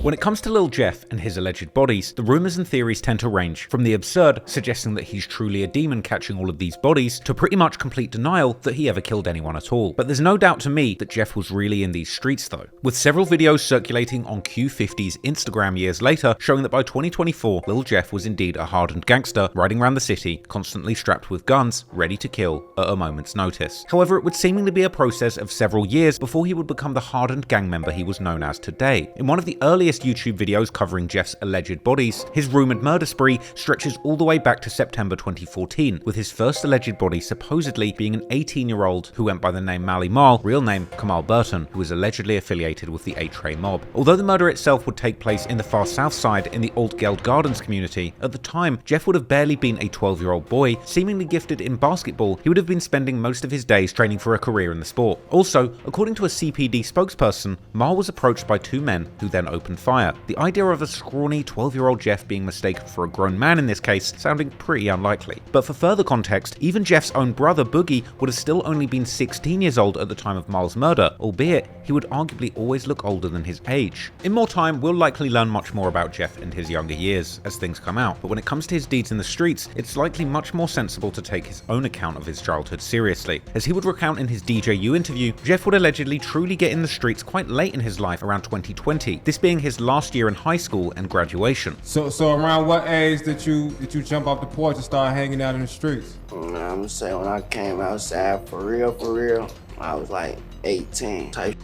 When it comes to Lil Jeff and his alleged bodies, the rumours and theories tend to range from the absurd, suggesting that he's truly a demon catching all of these bodies, to pretty much complete denial that he ever killed anyone at all. But there's no doubt to me that Jeff was really in these streets though, with several videos circulating on Q50's Instagram years later showing that by 2024, Lil Jeff was indeed a hardened gangster riding around the city, constantly strapped with guns, ready to kill at a moment's notice. However, it would seemingly be a process of several years before he would become the hardened gang member he was known as today. In one of the earliest YouTube videos covering Jeff's alleged bodies, his rumoured murder spree stretches all the way back to September 2014, with his first alleged body supposedly being an 18-year-old who went by the name Mally Marl, real name Kamal Burton, who was allegedly affiliated with the A-Tray mob. Although the murder itself would take place in the far south side in the Old Geld Gardens community, at the time Jeff would have barely been a 12-year-old boy, seemingly gifted in basketball. He would have been spending most of his days training for a career in the sport. Also, according to a CPD spokesperson, Marl was approached by two men who then opened fire. The idea of a scrawny 12-year-old Jeff being mistaken for a grown man in this case sounding pretty unlikely. But for further context, even Jeff's own brother Boogie would have still only been 16 years old at the time of Marl's murder, albeit he would arguably always look older than his age. In more time, we'll likely learn much more about Jeff and his younger years as things come out, but when it comes to his deeds in the streets, it's likely much more sensible to take his own account of his childhood seriously. As he would recount in his DJU interview, Jeff would allegedly truly get in the streets quite late in his life, around 2020, this being his last year in high school and graduation. So around what age did you jump off the porch and start hanging out in the streets? I'm gonna say when I came outside for real, I was like 18 type.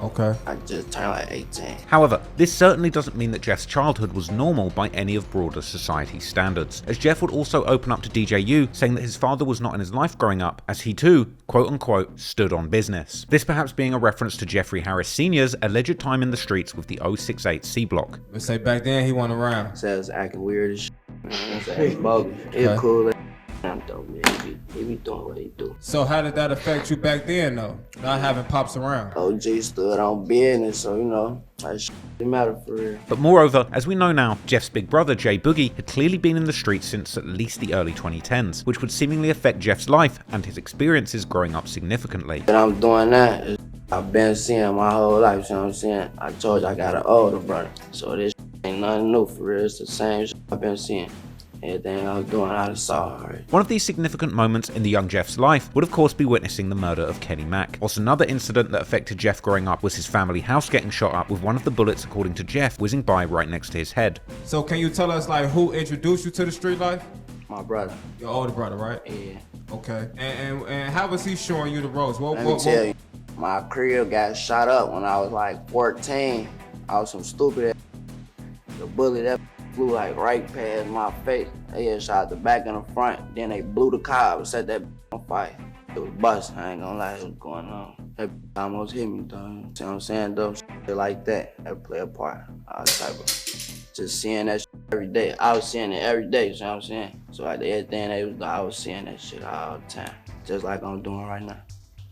Okay. I just turned like 18. However, this certainly doesn't mean that Jeff's childhood was normal by any of broader society standards, as Jeff would also open up to DJU, saying that his father was not in his life growing up, as he too, quote-unquote, stood on business. This perhaps being a reference to Jeffrey Harris Sr.'s alleged time in the streets with the 068 C block. Let's say back then he wasn't around. Says acting weird as shit. It's acting bogus. It's cool. I'm though, man. He be doing what he do. So how did that affect you back then though? Not having pops around. OG stood on business, so you know, that shit didn't matter for real. But moreover, as we know now, Jeff's big brother Jay Boogie had clearly been in the streets since at least the early 2010s, which would seemingly affect Jeff's life and his experiences growing up significantly. And I'm doing that. I've been seeing my whole life, you know what I'm saying? I told you I got an older brother, so this ain't nothing new for real. It's the same shit I've been seeing. Everything I was doing, I saw already. One of these significant moments in the young Jeff's life would of course be witnessing the murder of Kenny Mack. Also, another incident that affected Jeff growing up was his family house getting shot up with one of the bullets, according to Jeff, whizzing by right next to his head. So can you tell us like who introduced you to the street life? My brother. Your older brother, right? Yeah. Okay. And how was he showing you the ropes? Let me tell you, my crib got shot up when I was like 14. I was some stupid ass. The bullet that flew like right past my face. They had shot the back and the front. Then they blew the car and set that on fire. It was busting. I ain't gonna lie, it was going on. That almost hit me, though. See what I'm saying, though? Shit like that play a part. All type of just seeing that shit every day. I was seeing it every day, you know what I'm saying? So like everything they was doing, I was seeing that shit all the time. Just like I'm doing right now.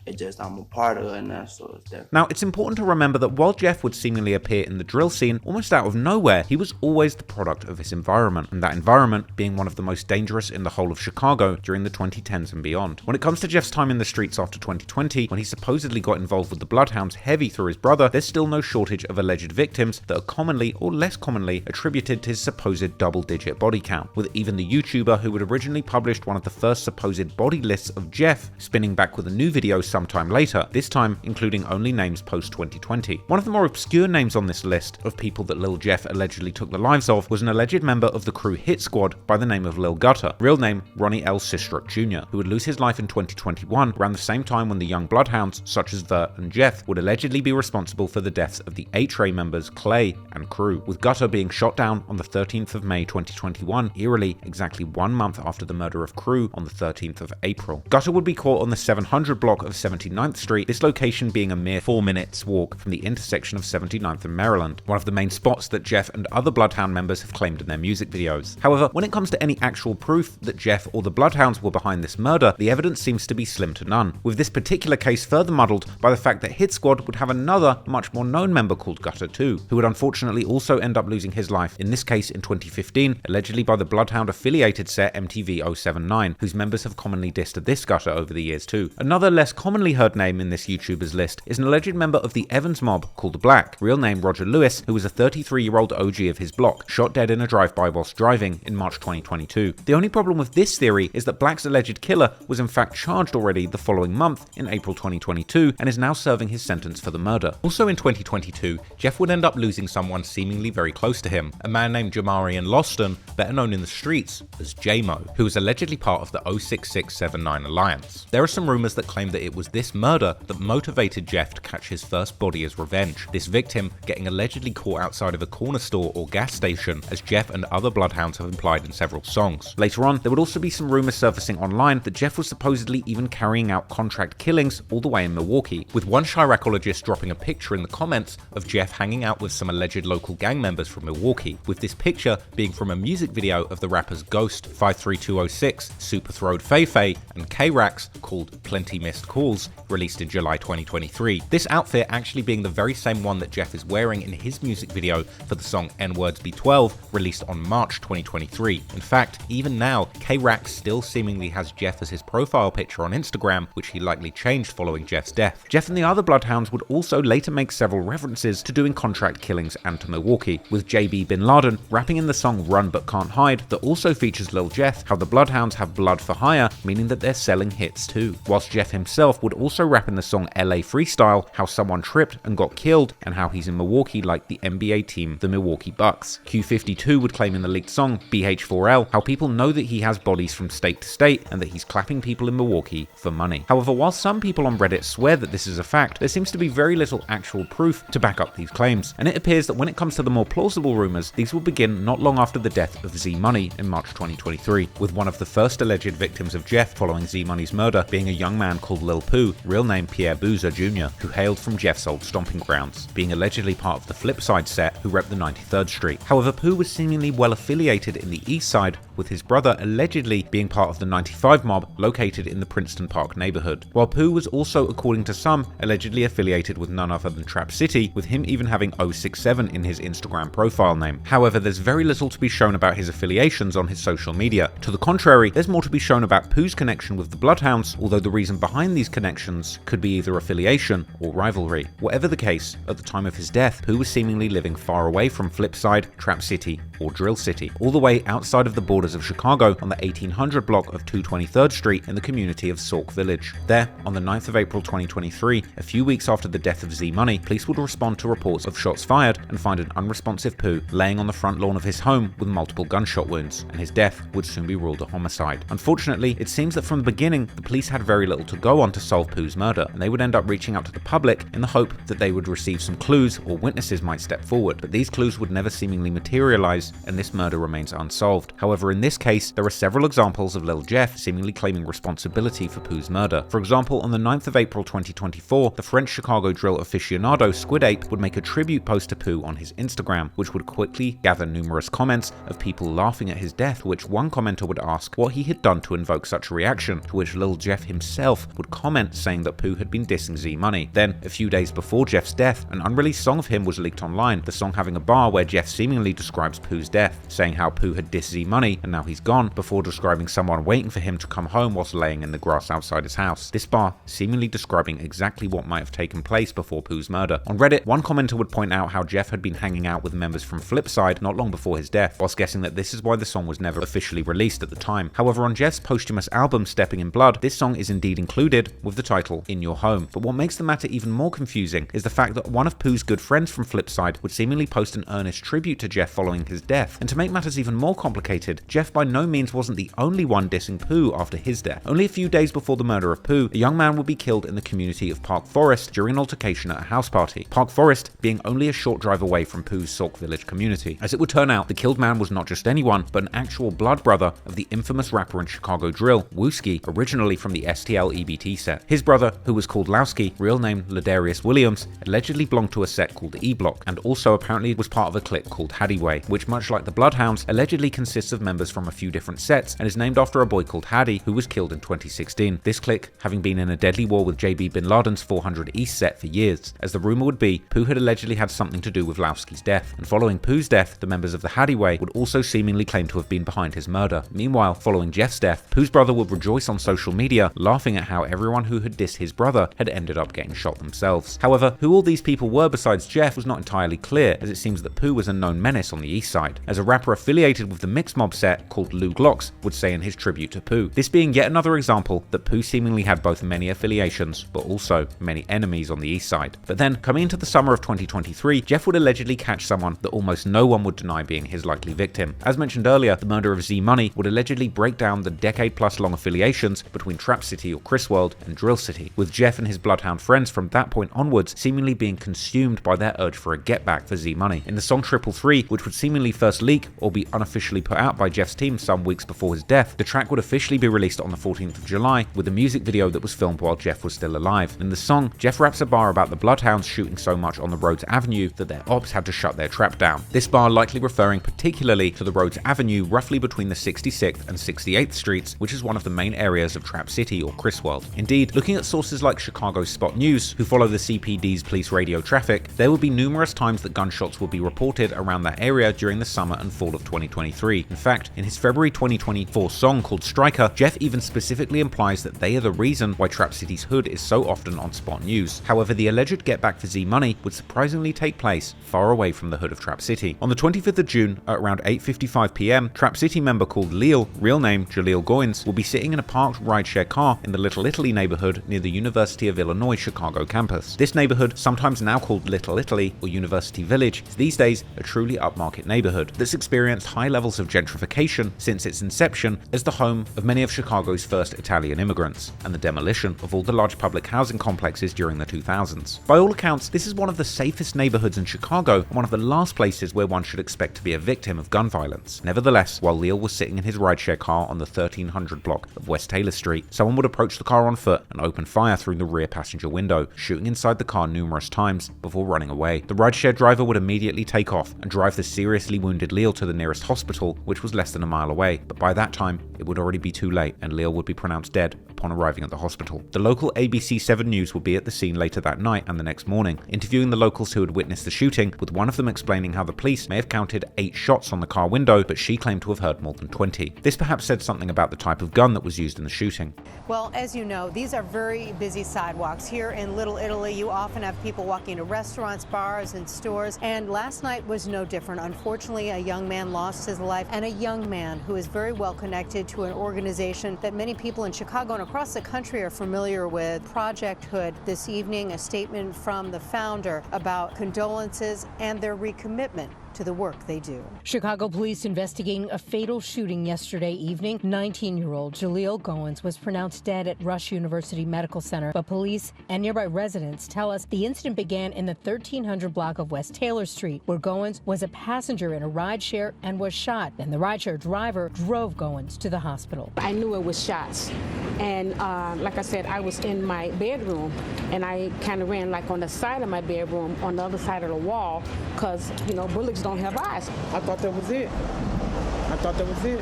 It's just I'm a part of it now, so it's different. Now, it's important to remember that while Jeff would seemingly appear in the drill scene almost out of nowhere, he was always the product of his environment, and that environment being one of the most dangerous in the whole of Chicago during the 2010s and beyond. When it comes to Jeff's time in the streets after 2020, when he supposedly got involved with the Bloodhounds heavy through his brother, there's still no shortage of alleged victims that are commonly or less commonly attributed to his supposed double-digit body count, with even the YouTuber who had originally published one of the first supposed body lists of Jeff spinning back with a new video sometime later, this time including only names post-2020. One of the more obscure names on this list of people that Lil Jeff allegedly took the lives of was an alleged member of the crew Hit Squad by the name of Lil Gutter, real name Ronnie L. Sistruk Jr., who would lose his life in 2021 around the same time when the young Bloodhounds such as Vert and Jeff would allegedly be responsible for the deaths of the A-Tray members Clay and crew, with Gutter being shot down on the 13th of May 2021, eerily exactly 1 month after the murder of Crew on the 13th of April. Gutter would be caught on the 700 block of 79th Street, this location being a mere 4 minutes walk from the intersection of 79th and Maryland, one of the main spots that Jeff and other Bloodhound members have claimed in their music videos. However, when it comes to any actual proof that Jeff or the Bloodhounds were behind this murder, the evidence seems to be slim to none, with this particular case further muddled by the fact that Hit Squad would have another, much more known member called Gutter too, who would unfortunately also end up losing his life, in this case in 2015, allegedly by the Bloodhound affiliated set MTV 079, whose members have commonly dissed this Gutter over the years too. Another less common commonly heard name in this YouTuber's list is an alleged member of the Evans mob called the Black, real name Roger Lewis, who was a 33-year-old OG of his block, shot dead in a drive-by whilst driving in March 2022. The only problem with this theory is that Black's alleged killer was in fact charged already the following month in April 2022 and is now serving his sentence for the murder. Also in 2022, Jeff would end up losing someone seemingly very close to him, a man named Jamarian Loston, better known in the streets as J-Mo, who was allegedly part of the 06679 Alliance. There are some rumors that claim that it was this murder that motivated Jeff to catch his first body as revenge, this victim getting allegedly caught outside of a corner store or gas station, as Jeff and other bloodhounds have implied in several songs. Later on, there would also be some rumors surfacing online that Jeff was supposedly even carrying out contract killings all the way in Milwaukee, with one Chiracologist dropping a picture in the comments of Jeff hanging out with some alleged local gang members from Milwaukee, with this picture being from a music video of the rappers Ghost, 53206, Super Throwed Feifei, and K-Rax called Plenty Missed Calls, released in July 2023. This outfit actually being the very same one that Jeff is wearing in his music video for the song N-Words B12, released on March 2023. In fact, even now, K-Rax still seemingly has Jeff as his profile picture on Instagram, which he likely changed following Jeff's death. Jeff and the other bloodhounds would also later make several references to doing contract killings and to Milwaukee, with JB Bin Laden rapping in the song Run But Can't Hide that also features Lil Jeff how the bloodhounds have blood for hire, meaning that they're selling hits too. Whilst Jeff himself would also rap in the song LA Freestyle how someone tripped and got killed and how he's in Milwaukee like the NBA team, the Milwaukee Bucks. Q52 would claim in the leaked song BH4L how people know that he has bodies from state to state and that he's clapping people in Milwaukee for money. However, while some people on Reddit swear that this is a fact, there seems to be very little actual proof to back up these claims, and it appears that when it comes to the more plausible rumors, these will begin not long after the death of Z-Money in March 2023, with one of the first alleged victims of Jeff following Z-Money's murder being a young man called Lil Pooh, real name Pierre Boozer Jr., who hailed from Jeff's old stomping grounds, being allegedly part of the Flipside set who repped the 93rd Street. However, Pooh was seemingly well affiliated in the East Side, with his brother allegedly being part of the 95 mob located in the Princeton Park neighborhood, while Pooh was also, according to some, allegedly affiliated with none other than Trap City, with him even having 067 in his Instagram profile name. However, there's very little to be shown about his affiliations on his social media. To the contrary, there's more to be shown about Pooh's connection with the Bloodhounds, although the reason behind these connections could be either affiliation or rivalry. Whatever the case, at the time of his death, Pooh was seemingly living far away from Flipside, Trap City, or Drill City, all the way outside of the borders of Chicago on the 1800 block of 223rd Street in the community of Sauk Village. There, on the 9th of April 2023, a few weeks after the death of Z-Money, police would respond to reports of shots fired and find an unresponsive Pooh laying on the front lawn of his home with multiple gunshot wounds, and his death would soon be ruled a homicide. Unfortunately, it seems that from the beginning, the police had very little to go on to solve Pooh's murder, and they would end up reaching out to the public in the hope that they would receive some clues or witnesses might step forward, but these clues would never seemingly materialize, and this murder remains unsolved. However, in this case, there are several examples of Lil Jeff seemingly claiming responsibility for Pooh's murder. For example, on the 9th of April 2024, the French Chicago drill aficionado Squid Ape would make a tribute post to Pooh on his Instagram, which would quickly gather numerous comments of people laughing at his death, which one commenter would ask what he had done to invoke such a reaction, to which Lil Jeff himself would comment saying that Pooh had been dissing Z-Money. Then, a few days before Jeff's death, an unreleased song of him was leaked online, the song having a bar where Jeff seemingly describes Pooh's death, saying how Pooh had dissed Z-Money and now he's gone, before describing someone waiting for him to come home whilst laying in the grass outside his house. This bar seemingly describing exactly what might have taken place before Pooh's murder. On Reddit, one commenter would point out how Jeff had been hanging out with members from Flipside not long before his death, whilst guessing that this is why the song was never officially released at the time. However, on Jeff's posthumous album Stepping in Blood, this song is indeed included with the title In Your Home. But what makes the matter even more confusing is the fact that one of Pooh's good friends from Flipside would seemingly post an earnest tribute to Jeff following his death. And to make matters even more complicated, Jeff by no means wasn't the only one dissing Pooh after his death. Only a few days before the murder of Pooh, a young man would be killed in the community of Park Forest during an altercation at a house party. Park Forest being only a short drive away from Pooh's Sauk Village community. As it would turn out, the killed man was not just anyone, but an actual blood brother of the infamous rapper and Chicago drill, Wooski, originally from the STL EBT set. His brother, who was called Lowski, real name Ladarius Williams, allegedly belonged to a set called the E-Block, and also apparently was part of a clique called Haddyway, which much like the Bloodhounds, allegedly consists of members from a few different sets, and is named after a boy called Haddy, who was killed in 2016. This clique having been in a deadly war with JB Bin Laden's 400 East set for years. As the rumor would be, Pooh had allegedly had something to do with Lowski's death, and following Pooh's death, the members of the Haddyway would also seemingly claim to have been behind his murder. Meanwhile, following Jeff's death, Pooh's brother would rejoice on social media, laughing at how everyone everyone who had dissed his brother had ended up getting shot themselves. However, who all these people were besides Jeff was not entirely clear, as it seems that Pooh was a known menace on the east side, as a rapper affiliated with the Mix Mob set called Lou Glocks would say in his tribute to Pooh. This being yet another example that Pooh seemingly had both many affiliations, but also many enemies on the east side. But then, coming into the summer of 2023, Jeff would allegedly catch someone that almost no one would deny being his likely victim. As mentioned earlier, the murder of Z Money would allegedly break down the decade-plus long affiliations between Trap City or Chris World and Drill City, with Jeff and his bloodhound friends from that point onwards seemingly being consumed by their urge for a get-back for Z Money. In the song 333, which would seemingly first leak or be unofficially put out by Jeff's team some weeks before his death, the track would officially be released on the 14th of July with a music video that was filmed while Jeff was still alive. In the song, Jeff raps a bar about the bloodhounds shooting so much on the Rhodes Avenue that their ops had to shut their trap down. This bar likely referring particularly to the Rhodes Avenue roughly between the 66th and 68th streets, which is one of the main areas of Trap City or Chris World. Indeed, looking at sources like Chicago's Spot News, who follow the CPD's police radio traffic, there will be numerous times that gunshots will be reported around that area during the summer and fall of 2023. In fact, in his February 2024 song called Striker, Jeff even specifically implies that they are the reason why Trap City's hood is so often on Spot News. However, the alleged get back for Z Money would surprisingly take place far away from the hood of Trap City. On the 25th of June, at around 8:55 p.m, Trap City member called Leal, real name Jaleel Goins, will be sitting in a parked rideshare car in the Little Italy neighborhood near the University of Illinois Chicago campus. This neighborhood, sometimes now called Little Italy or University Village, is these days a truly upmarket neighborhood that's experienced high levels of gentrification since its inception as the home of many of Chicago's first Italian immigrants, and the demolition of all the large public housing complexes during the 2000s. By all accounts, this is one of the safest neighborhoods in Chicago and one of the last places where one should expect to be a victim of gun violence. Nevertheless, while Leal was sitting in his rideshare car on the 1300 block of West Taylor Street, someone would approach the car on foot and open fire through the rear passenger window, shooting inside the car numerous times before running away. The rideshare driver would immediately take off and drive the seriously wounded Leal to the nearest hospital, which was less than a mile away, but by that time, it would already be too late and Leal would be pronounced dead upon arriving at the hospital. The local ABC 7 News would be at the scene later that night and the next morning, interviewing the locals who had witnessed the shooting, with one of them explaining how the police may have counted 8 shots on the car window, but she claimed to have heard more than 20. This perhaps said something about the type of gun that was used in the shooting. Well, as you know, these are very busy sidewalks. Here in Little Italy, you often have people walking to restaurants, bars, and stores, and last night was no different. Unfortunately, a young man lost his life, and a young man who is very well connected to an organization that many people in Chicago and across the country are familiar with, Project Hood. This evening, a statement from the founder about condolences and their recommitment to the work they do. Chicago police investigating a fatal shooting yesterday evening. 19-year-old Jaleel Goins was pronounced dead at Rush University Medical Center, but police and nearby residents tell us the incident began in the 1300 block of West Taylor Street, where Goins was a passenger in a rideshare and was shot. Then the rideshare driver drove Goins to the hospital. I knew it was shots, and like I said, I was in my bedroom, and I kind of ran like on the side of my bedroom, on the other side of the wall, because, you know, bullets don't have eyes. I thought that was it.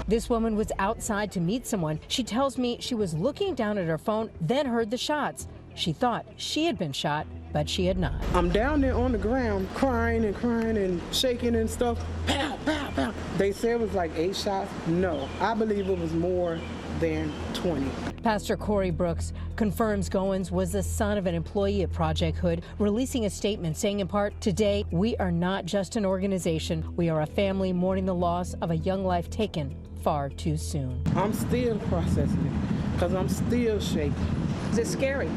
This woman was outside to meet someone. She tells me she was looking down at her phone, then heard the shots. She thought she had been shot, but she had not. I'm down there on the ground crying and shaking and stuff. Pow, pow, pow. They said it was like 8 shots. No, I believe it was more than 20. Pastor Corey Brooks confirms Goins was the son of an employee at Project Hood, releasing a statement saying in part, "Today, we are not just an organization. We are a family mourning the loss of a young life taken far too soon." I'm still processing it because I'm still shaking. It's scary.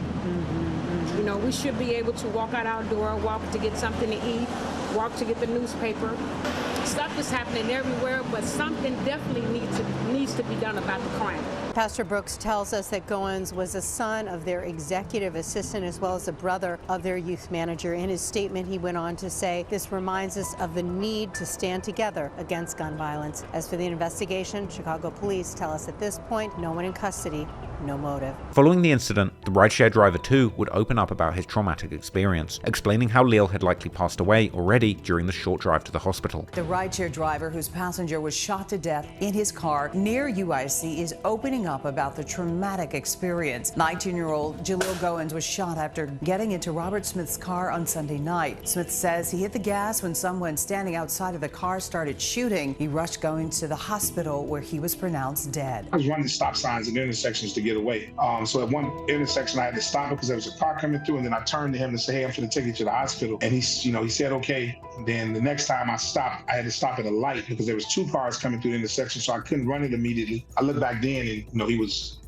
You know, we should be able to walk out our door, walk to get something to eat, walk to get the newspaper. Stuff is happening everywhere, but something definitely needs to be done about the crime. Pastor Brooks tells us that Goins was a son of their executive assistant as well as a brother of their youth manager. In his statement, he went on to say, "This reminds us of the need to stand together against gun violence." As for the investigation, Chicago police tell us at this point, no one in custody, no motive. Following the incident, the rideshare driver too would open up about his traumatic experience, explaining how Leal had likely passed away already during the short drive to the hospital. The rideshare driver whose passenger was shot to death in his car near UIC is opening up about the traumatic experience. 19-year-old Jaleel Goins was shot after getting into Robert Smith's car on Sunday night. Smith says he hit the gas when someone standing outside of the car started shooting. He rushed Goins to the hospital where he was pronounced dead. I was running stop signs and intersections to get away. So at one intersection, I had to stop because there was a car coming through, and then I turned to him to say, hey, I'm going to take you to the hospital. And he said, okay. Then the next time I stopped, I had to stop at a light because there was 2 cars coming through the intersection, so I couldn't run it immediately. I looked back then, and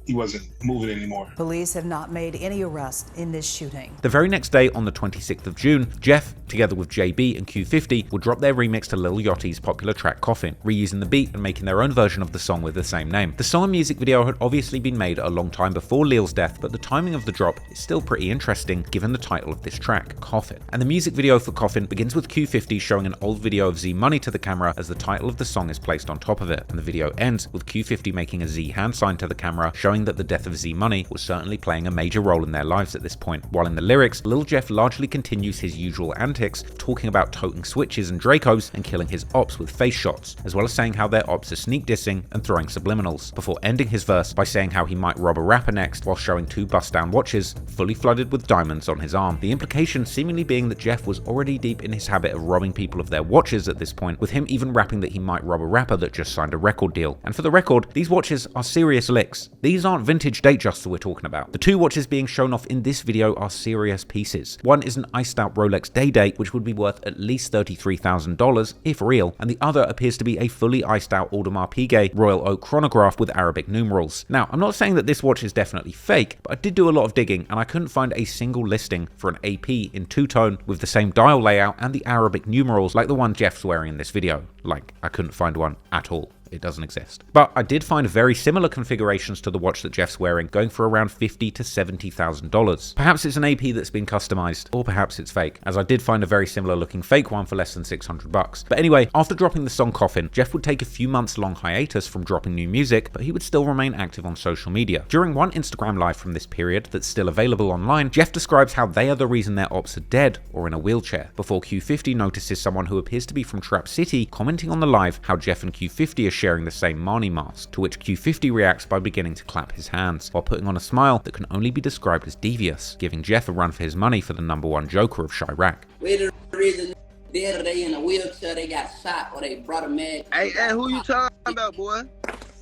he wasn't moving anymore. Police have not made any arrests in this shooting. The very next day, on the 26th of June, Jeff, together with JB and Q50, would drop their remix to Lil Yachty's popular track Coffin, reusing the beat and making their own version of the song with the same name. The song and music video had obviously been made a long time before Leal's death, but the timing of the drop is still pretty interesting given the title of this track, Coffin. And the music video for Coffin begins with Q50 showing an old video of Z Money to the camera as the title of the song is placed on top of it, and the video ends with Q50 making a Z hand sign to the camera, showing that the death of Z Money was certainly playing a major role in their lives at this point. While in the lyrics, Lil Jeff largely continues his usual antics, talking about toting switches and Dracos and killing his ops with face shots, as well as saying how their ops are sneak dissing and throwing subliminals, before ending his verse by saying how he might rob a rapper next while showing 2 bust-down watches fully flooded with diamonds on his arm. The implication seemingly being that Jeff was already deep in his habit of robbing people of their watches at this point, with him even rapping that he might rob a rapper that just signed a record deal. And for the record, these watches are serious licks. These aren't vintage Datejust we're talking about. The 2 watches being shown off in this video are serious pieces. One is an iced out Rolex Day-Date, which would be worth at least $33,000 if real, and the other appears to be a fully iced out Audemars Piguet Royal Oak chronograph with Arabic numerals. Now, I'm not saying that this watch is definitely fake, but I did do a lot of digging and I couldn't find a single listing for an AP in 2-tone with the same dial layout and the Arabic numerals like the one Jeff's wearing in this video. Like, I couldn't find one at all. It doesn't exist. But I did find very similar configurations to the watch that Jeff's wearing, going for around $50,000 to $70,000. Perhaps it's an AP that's been customized, or perhaps it's fake, as I did find a very similar looking fake one for less than $600. But anyway, after dropping the song Coffin, Jeff would take a few months long hiatus from dropping new music, but he would still remain active on social media. During one Instagram live from this period that's still available online, Jeff describes how they are the reason their ops are dead or in a wheelchair, before Q50 notices someone who appears to be from Trap City commenting on the live how Jeff and Q50 are sharing the same Marnie mask, to which Q50 reacts by beginning to clap his hands, while putting on a smile that can only be described as devious, giving Jeff a run for his money for the #1 Joker of Chirac. We the reason they in a wheelchair, they got shot or they brought a man. Hey, who you talking about, boy?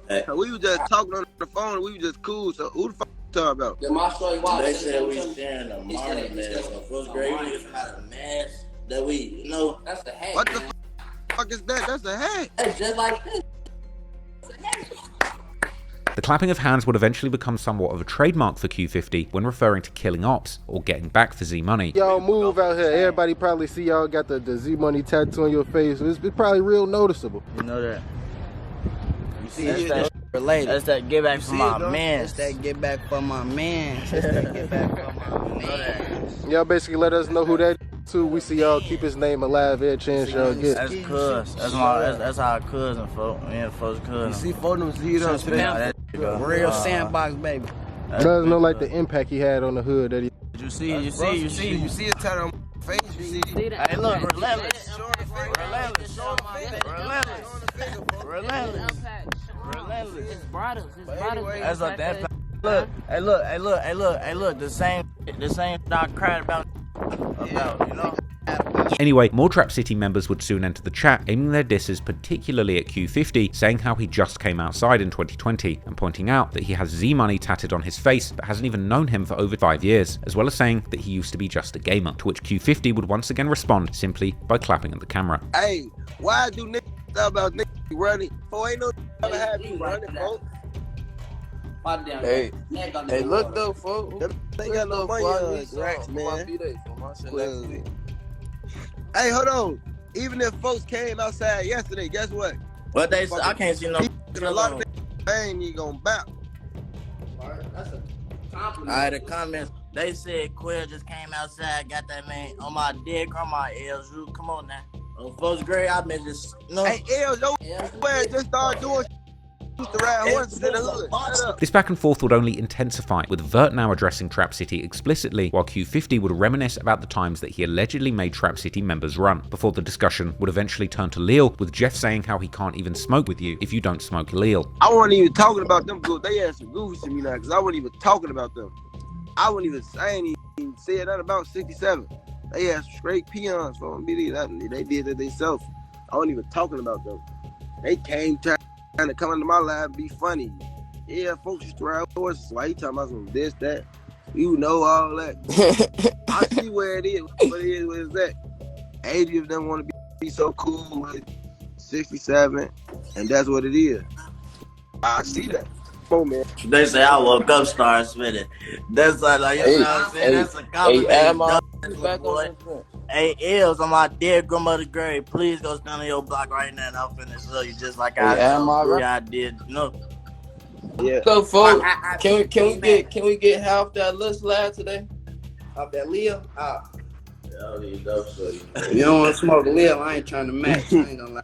Hey. We was just talking on the phone, we was just cool, so who the fuck you talking about? The martial arts. They said we sharing a Marnie mask. So first grade, we just had a mask that we, That's the hat. What the fuck is that? That's a hat. It's just like this. The clapping of hands would eventually become somewhat of a trademark for Q50 when referring to killing ops or getting back for Z Money. Y'all move out here. Everybody probably see y'all got the Z Money tattoo on your face. It's probably real noticeable. you know that. You see, that's that related. That's that get back for my man. That's that get back for my man. That's that get back for my man. Y'all basically let us know who that is too. We see y'all keep his name alive every chance y'all get. That's cuz. That's our cousin, folks. Yeah, folks cousin. You see photos, he don't spend Real sandbox, baby. Doesn't know like the impact he had on the hood that he. You see a tattoo on my face. You see. Hey, look, relentless. That's like that. Look. The same I cried about, you know. Anyway, more Trap City members would soon enter the chat, aiming their disses particularly at Q50, saying how he just came outside in 2020, and pointing out that he has Z Money tatted on his face but hasn't even known him for over 5 years, as well as saying that he used to be just a gamer, to which Q50 would once again respond simply by clapping at the camera. Hey, why do niggas talk about niggas running? Ain't no ever have you running, folks. Hey, look though, folks. They got no money on racks, man. Hey, hold on. Even if folks came outside yesterday, guess what? What they say, I can't see no. A lot of niggas ain't even gonna bounce. That's a compliment. Alright, the comments, they said Quill just came outside, got that man on my dick, on my L's. Come on now. On first grade, I've been just, Hey, L's, yo, just start doing used to ride horses in the hood. This back and forth would only intensify, with Vert now addressing Trap City explicitly, while Q50 would reminisce about the times that he allegedly made Trap City members run, before the discussion would eventually turn to Leal, with Jeff saying how he can't even smoke with you if you don't smoke Leal. I wasn't even talking about them good. They had some goofy to me now, because I wasn't even talking about them. I ain't even said nothing about 67. They had some straight peons from me. They did it themselves. I wasn't even talking about them. They came trying to come into my life and be funny. Yeah, folks used to ride horses. Why you talking about some this, that? You know all that. I see where it is. What it is, what is that? 80 of them want to be so cool with 67, and that's what it is. I see that. Come on, man. They say I woke up, started spinning. That's like, you know what I'm saying? That's a compliment. Boy. Hey, Ills, on my dear grandmother's grave, please go stand on your block right now, and I'll finish you just like I did. You know. Yeah. So, folks, can we get half that little slab today? Off that Leal? You don't want to smoke Leal, I ain't trying to match. I ain't gonna lie.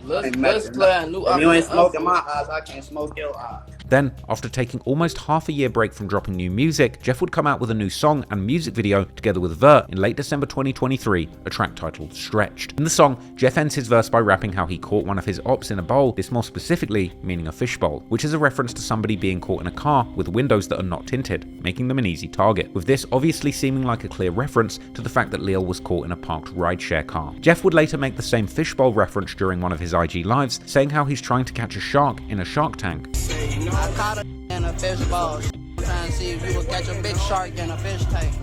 Let's play a new. If you ain't smoking my eyes, I can't smoke your eyes. Then, after taking almost half a year break from dropping new music, Jeff would come out with a new song and music video together with Vert in late December 2023, a track titled Stretched. In the song, Jeff ends his verse by rapping how he caught one of his ops in a bowl, this more specifically meaning a fishbowl, which is a reference to somebody being caught in a car with windows that are not tinted, making them an easy target, with this obviously seeming like a clear reference to the fact that Leal was caught in a parked rideshare car. Jeff would later make the same fishbowl reference during one of his IG lives, saying how he's trying to catch a shark in a shark tank. I caught a in a fishbowl. Trying to see if you will catch a big shark in a fish tank.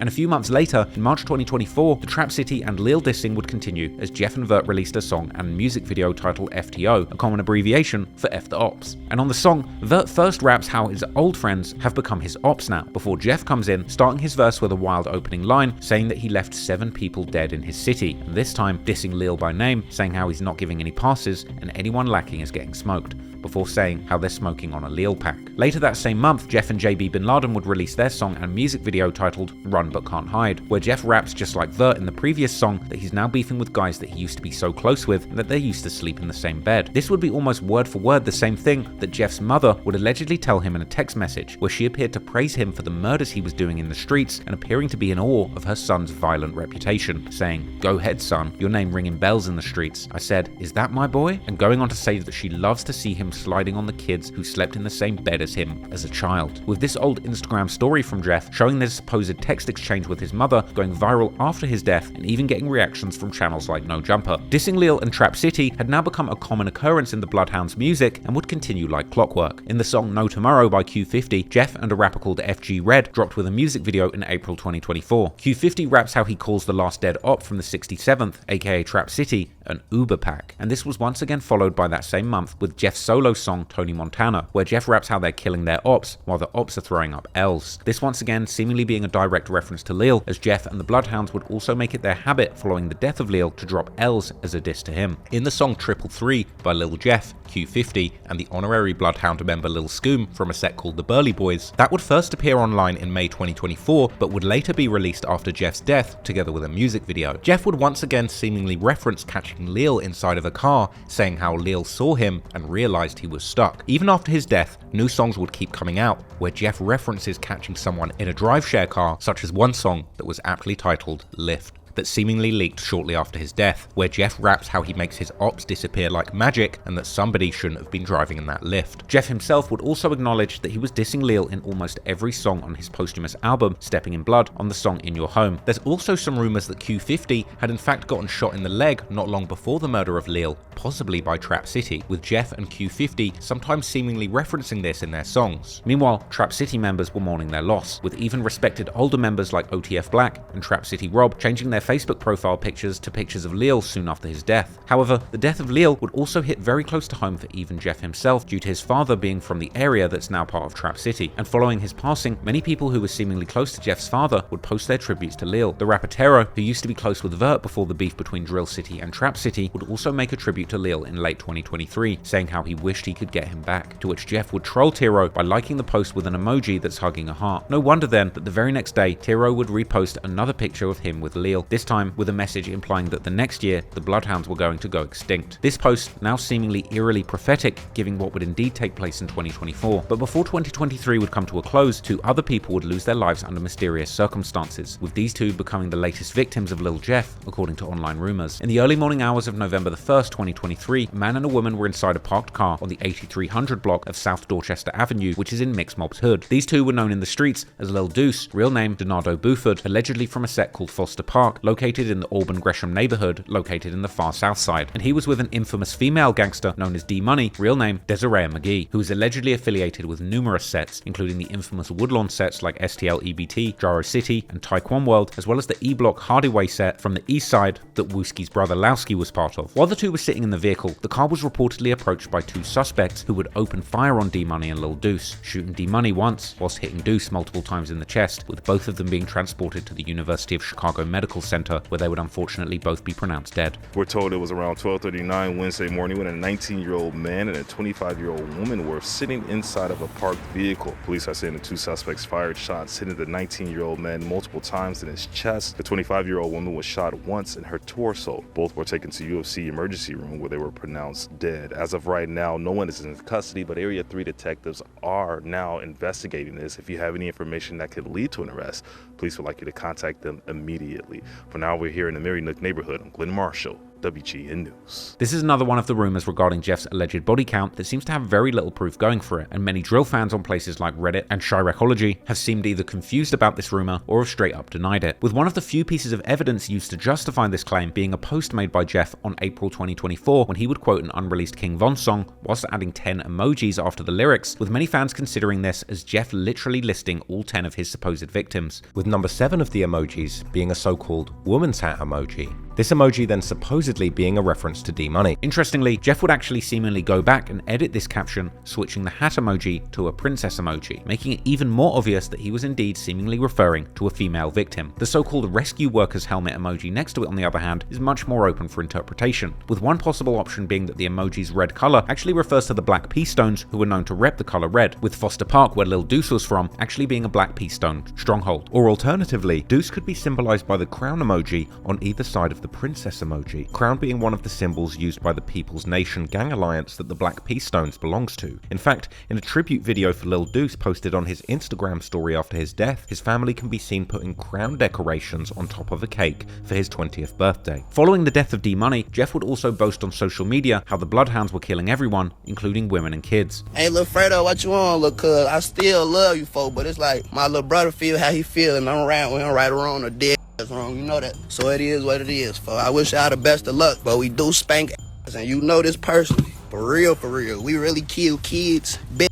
And a few months later, in March 2024, the Trap City and Leal dissing would continue as Jeff and Vert released a song and music video titled FTO, a common abbreviation for F the Ops. And on the song, Vert first raps how his old friends have become his ops now, before Jeff comes in, starting his verse with a wild opening line, saying that he left 7 people dead in his city, and this time dissing Leal by name, saying how he's not giving any passes and anyone lacking is getting smoked, before saying how they're smoking on a Leal pack. Later that same month, Jeff and JB Bin Laden would release their song and music video titled Run But Can't Hide, where Jeff raps just like Vert in the previous song that he's now beefing with guys that he used to be so close with and that they used to sleep in the same bed. This would be almost word for word the same thing that Jeff's mother would allegedly tell him in a text message, where she appeared to praise him for the murders he was doing in the streets and appearing to be in awe of her son's violent reputation, saying, "Go ahead, son, your name ringing bells in the streets." I said, "Is that my boy?" And going on to say that she loves to see him sliding on the kids who slept in the same bed as him as a child. With this old Instagram story from Jeff showing their supposed text exchange with his mother going viral after his death and even getting reactions from channels like No Jumper. Dissing Leal and Trap City had now become a common occurrence in the Bloodhounds' music and would continue like clockwork. In the song No Tomorrow by Q50, Jeff and a rapper called FG Red dropped with a music video in April 2024. Q50 raps how he calls the last dead op from the 67th, aka Trap City, an Uber pack. And this was once again followed by that same month with Jeff's solo song Tony Montana, where Jeff raps how they're killing their ops while the ops are throwing up L's. This once again seemingly being a direct reference to Leal, as Jeff and the Bloodhounds would also make it their habit following the death of Leal to drop L's as a diss to him. In the song 333 by Lil Jeff, Q50, and the honorary Bloodhound member Lil Scoom from a set called The Burly Boys, that would first appear online in May 2024, but would later be released after Jeff's death together with a music video. Jeff would once again seemingly reference catching Leal inside of a car, saying how Leal saw him and realized he was stuck. Even after his death, new songs would keep coming out, where Jeff references catching someone in a drive-share car, such as one song that was aptly titled Lift, that seemingly leaked shortly after his death, where Jeff raps how he makes his ops disappear like magic and that somebody shouldn't have been driving in that lift. Jeff himself would also acknowledge that he was dissing Leal in almost every song on his posthumous album, Stepping in Blood, on the song In Your Home. There's also some rumors that Q50 had in fact gotten shot in the leg not long before the murder of Leal, possibly by Trap City, with Jeff and Q50 sometimes seemingly referencing this in their songs. Meanwhile, Trap City members were mourning their loss, with even respected older members like OTF Black and Trap City Rob changing their Facebook profile pictures to pictures of Leal soon after his death. However, the death of Leal would also hit very close to home for even Jeff himself, due to his father being from the area that's now part of Trap City. And following his passing, many people who were seemingly close to Jeff's father would post their tributes to Leal. The rapper Tero, who used to be close with Vert before the beef between Drill City and Trap City, would also make a tribute to Leal in late 2023, saying how he wished he could get him back, to which Jeff would troll Tero by liking the post with an emoji that's hugging a heart. No wonder then that the very next day, Tero would repost another picture of him with Leal, this time with a message implying that the next year, the Bloodhounds were going to go extinct. This post, now seemingly eerily prophetic, giving what would indeed take place in 2024. But before 2023 would come to a close, 2 other people would lose their lives under mysterious circumstances, with these 2 becoming the latest victims of Lil Jeff, according to online rumors. In the early morning hours of November the 1st, 2023, a man and a woman were inside a parked car on the 8300 block of South Dorchester Avenue, which is in Mix Mob's hood. These 2 were known in the streets as Lil Deuce, real name Donardo Buford, allegedly from a set called Foster Park, Park, located in the Auburn-Gresham neighborhood, located in the far south side, and he was with an infamous female gangster known as D-Money, real name Desiree McGee, who is allegedly affiliated with numerous sets, including the infamous Woodlawn sets like STL EBT, Gyro City, and Taekwon World, as well as the E-Block Hardaway set from the east side that Wooski's brother Lowski was part of. While the two were sitting in the vehicle, the car was reportedly approached by two suspects who would open fire on D-Money and Lil Deuce, shooting D-Money once, whilst hitting Deuce multiple times in the chest, with both of them being transported to the University of Chicago Medical Center, where they would unfortunately both be pronounced dead. We're told it was around 12:39 Wednesday morning when a 19-year-old man and a 25-year-old woman were sitting inside of a parked vehicle. Police are saying the two suspects fired shots, hitting the 19-year-old man multiple times in his chest. The 25-year-old woman was shot once in her torso. Both were taken to UFC emergency room where they were pronounced dead. As of right now, no one is in custody, but Area 3 detectives are now investigating this. If you have any information that could lead to an arrest, police would like you to contact them immediately. For now, we're here in the Mary Nook neighborhood. I'm Glenn Marshall, WGN News. This is another one of the rumors regarding Jeff's alleged body count that seems to have very little proof going for it, and many drill fans on places like Reddit and Chiracology have seemed either confused about this rumor or have straight up denied it, with one of the few pieces of evidence used to justify this claim being a post made by Jeff on April 2024 when he would quote an unreleased King Von song whilst adding 10 emojis after the lyrics, with many fans considering this as Jeff literally listing all 10 of his supposed victims, with number 7 of the emojis being a so-called woman's hat emoji. This emoji then supposedly being a reference to D-Money. Interestingly, Jeff would actually seemingly go back and edit this caption, switching the hat emoji to a princess emoji, making it even more obvious that he was indeed seemingly referring to a female victim. The so-called rescue worker's helmet emoji next to it, on the other hand, is much more open for interpretation, with one possible option being that the emoji's red color actually refers to the Black Pea Stones, who were known to rep the color red, with Foster Park, where Lil Deuce was from, actually being a Black Pea Stone stronghold. Or alternatively, Deuce could be symbolized by the crown emoji on either side of the princess emoji, crown being one of the symbols used by the People's Nation gang alliance that the Black Pea Stones belongs to. In fact, in a tribute video for Lil Deuce posted on his Instagram story after his death, his family can be seen putting crown decorations on top of a cake for his 20th birthday. Following the death of D-Money, Jeff would also boast on social media how the Bloodhounds were killing everyone, including women and kids. Hey, Lil Fredo, what you on, Lil Cuz? I still love you, folk, but it's like my little brother feel how he feel, and I'm around with him right or wrong or dead wrong, you know that. So it is what it is, folk. I wish y'all the best of luck, but we do spank ass, and you know this personally. For real, we really kill kids, bitch.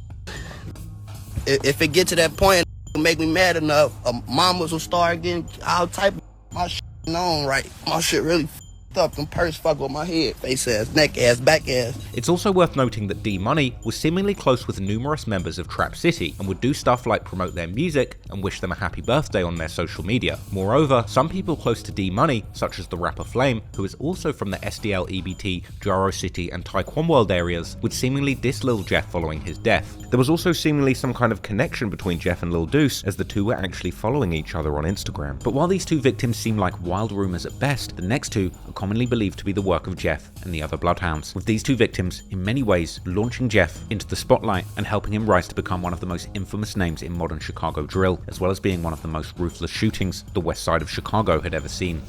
If it get to that point, it'll make me mad enough, mamas will start getting all type of my shit known, right? My shit really up and purse fuck with my head, face ass, neck ass, back ass. It's also worth noting that D-Money was seemingly close with numerous members of Trap City and would do stuff like promote their music and wish them a happy birthday on their social media. Moreover, some people close to D-Money, such as the rapper Flame, who is also from the SDL, EBT, Gyro City and Taekwon World areas, would seemingly diss Lil Jeff following his death. There was also seemingly some kind of connection between Jeff and Lil Deuce, as the two were actually following each other on Instagram. But while these two victims seem like wild rumors at best, the next two are commonly believed to be the work of Jeff and the other Bloodhounds, with these two victims in many ways launching Jeff into the spotlight and helping him rise to become one of the most infamous names in modern Chicago drill, as well as being one of the most ruthless shootings the west side of Chicago had ever seen.